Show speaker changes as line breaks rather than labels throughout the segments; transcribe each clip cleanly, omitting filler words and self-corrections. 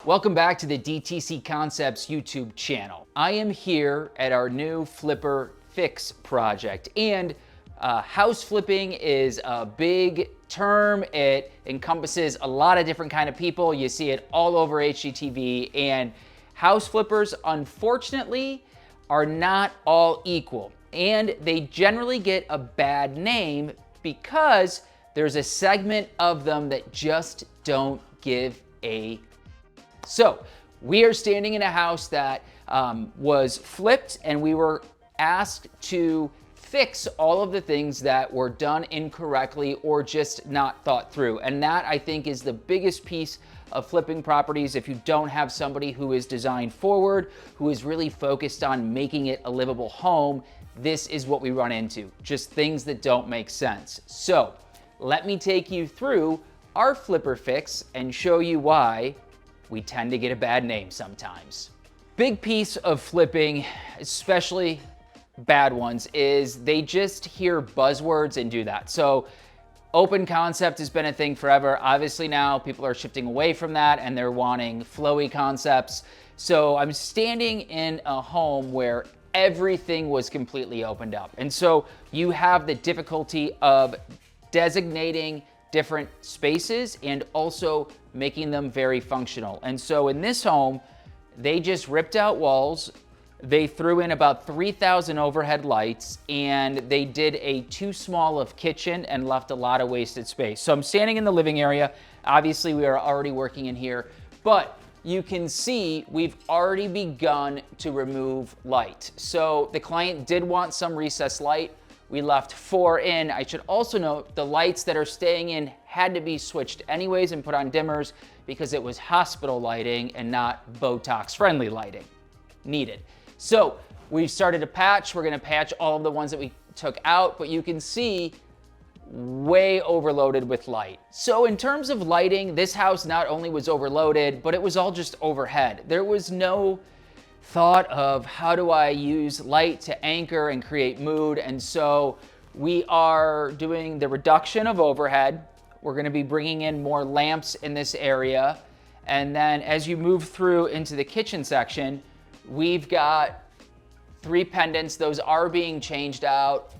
Welcome back to the DTC Concepts YouTube channel. I am here at our new flipper fix project, and house flipping is a big term. It encompasses a lot of different kind of people. You see it all over HGTV, and house flippers, unfortunately, are not all equal, and they generally get a bad name because there's a segment of them that just don't give a. So we are standing in a house that was flipped, and we were asked to fix all of the things that were done incorrectly or just not thought through. And that, I think, is the biggest piece of flipping properties. If you don't have somebody who is design forward, who is really focused on making it a livable home, this is what we run into, just things that don't make sense. So let me take you through our flipper fix and show you why we tend to get a bad name sometimes. Big piece of flipping, especially bad ones, is they just hear buzzwords and do that. So open concept has been a thing forever. Obviously now people are shifting away from that and they're wanting flowy concepts. So I'm standing in a home where everything was completely opened up. And so you have the difficulty of designating different spaces and also making them very functional. And so in this home, they just ripped out walls. They threw in about 3,000 overhead lights, and they did a too small of kitchen and left a lot of wasted space. So I'm standing in the living area. Obviously we are already working in here, but you can see we've already begun to remove light. So the client did want some recessed light. We left 4 in. I should also note the lights that are staying in had to be switched anyways and put on dimmers because it was hospital lighting and not Botox friendly lighting needed. So we've started a patch. We're gonna patch all of the ones that we took out, but you can see way overloaded with light. So in terms of lighting, this house not only was overloaded, but it was all just overhead. There was no thought of how do I use light to anchor and create mood. And so we are doing the reduction of overhead. We're going to be bringing in more lamps in this area. And then as you move through into the kitchen section, we've got 3 pendants. Those are being changed out.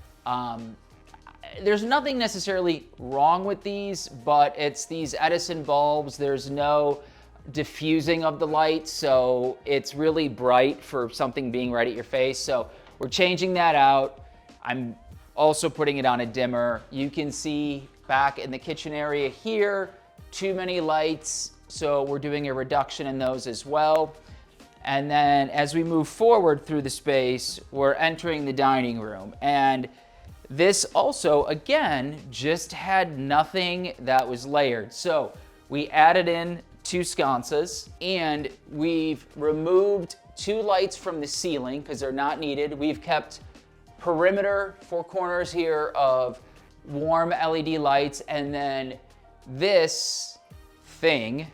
There's nothing necessarily wrong with these, but it's these Edison bulbs. There's no diffusing of the light, so it's really bright for something being right at your face. So we're changing that out. I'm also putting it on a dimmer. You can see back in the kitchen area here, too many lights, so we're doing a reduction in those as well. And then as we move forward through the space, we're entering the dining room. And this also, again, just had nothing that was layered. So we added in 2 sconces, and we've removed 2 lights from the ceiling because they're not needed. We've kept perimeter 4 corners here of warm LED lights, and then this thing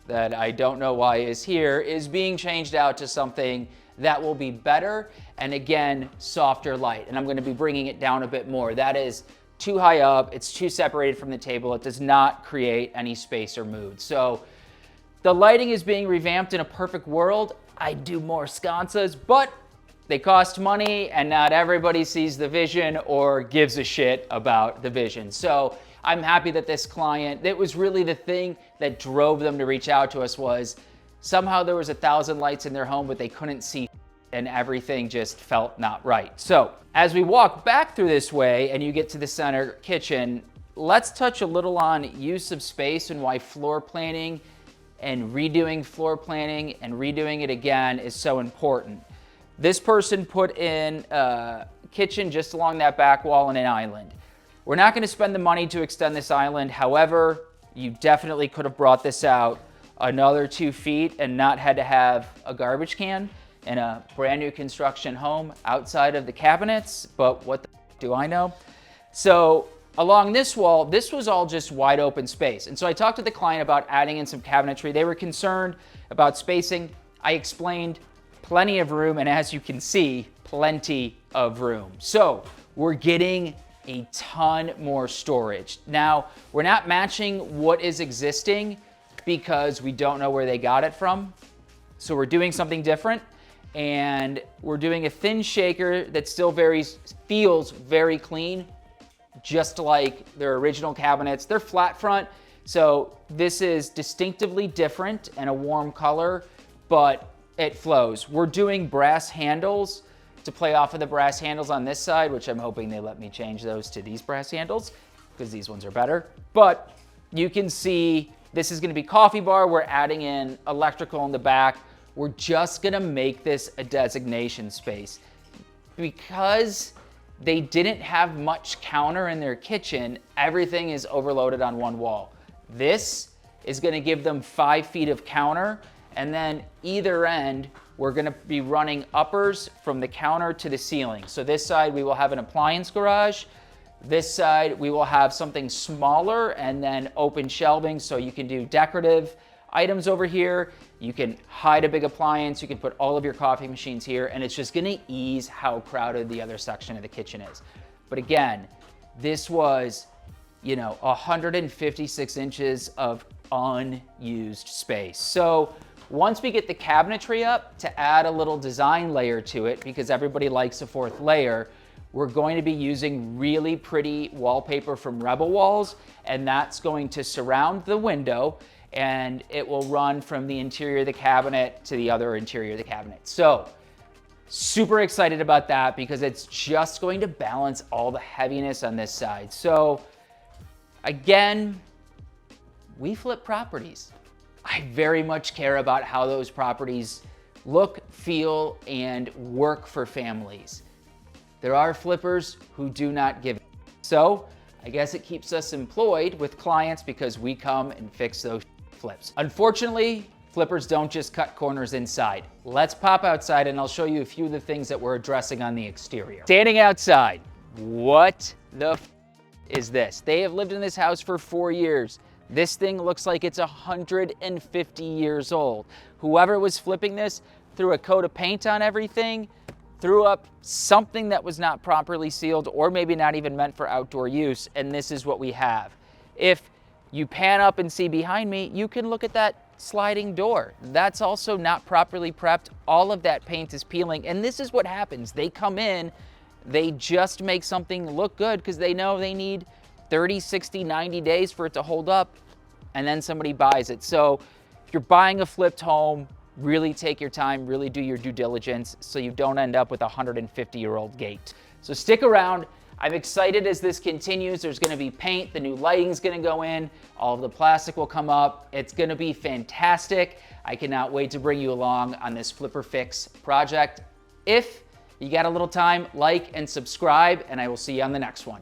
that I don't know why is here is being changed out to something that will be better, and again, softer light. And I'm going to be bringing it down a bit more. That is too high up. It's too separated from the table. It does not create any space or mood. So the lighting is being revamped. In a perfect world, I'd do more sconces, but they cost money and not everybody sees the vision or gives a shit about the vision. So I'm happy that this client, it was really the thing that drove them to reach out to us, was somehow there was 1,000 lights in their home, but they couldn't see and everything just felt not right. So as we walk back through this way and you get to the center kitchen, let's touch a little on use of space and why floor planning and redoing floor planning and redoing it again is so important. This person put in a kitchen just along that back wall and an island. We're not going to spend the money to extend this island. However, you definitely could have brought this out another 2 feet and not had to have a garbage can in a brand new construction home outside of the cabinets, but what the do I know? So along this wall, this was all just wide open space. And so I talked to the client about adding in some cabinetry. They were concerned about spacing. I explained plenty of room, and as you can see, plenty of room. So we're getting a ton more storage. Now, we're not matching what is existing, because we don't know where they got it from. So we're doing something different, and we're doing a thin shaker that still feels very clean, just like their original cabinets. They're flat front, so this is distinctively different and a warm color, but it flows. We're doing brass handles to play off of the brass handles on this side, which I'm hoping they let me change those to these brass handles because these ones are better. But you can see this is gonna be coffee bar. We're adding in electrical in the back. We're just gonna make this a designation space. Because they didn't have much counter in their kitchen, everything is overloaded on one wall. This is gonna give them 5 feet of counter, and then either end, we're gonna be running uppers from the counter to the ceiling. So this side, we will have an appliance garage. This side, we will have something smaller and then open shelving so you can do decorative items over here. You can hide a big appliance. You can put all of your coffee machines here, and it's just gonna ease how crowded the other section of the kitchen is. But again, this was, 156 inches of unused space. So once we get the cabinetry up, to add a little design layer to it, because everybody likes a 4th layer, we're going to be using really pretty wallpaper from Rebel Walls, and that's going to surround the window, and it will run from the interior of the cabinet to the other interior of the cabinet. So super excited about that because it's just going to balance all the heaviness on this side. So again, we flip properties. I very much care about how those properties look, feel, and work for families. There are flippers who do not give. So I guess it keeps us employed with clients because we come and fix those flips. Unfortunately, flippers don't just cut corners inside. Let's pop outside and I'll show you a few of the things that we're addressing on the exterior. Standing outside, what the is this? They have lived in this house for 4 years. This thing looks like it's 150 years old. Whoever was flipping this threw a coat of paint on everything, threw up something that was not properly sealed or maybe not even meant for outdoor use, and this is what we have. If you pan up and see behind me, you can look at that sliding door. That's also not properly prepped. All of that paint is peeling, and this is what happens. They come in, they just make something look good because they know they need 30, 60, 90 days for it to hold up, and then somebody buys it. So if you're buying a flipped home, really take your time, really do your due diligence so you don't end up with a 150-year-old gate. So stick around. I'm excited as this continues. There's gonna be paint, the new lighting's gonna go in, all of the plastic will come up. It's gonna be fantastic. I cannot wait to bring you along on this Flipper Fix project. If you got a little time, like and subscribe, and I will see you on the next one.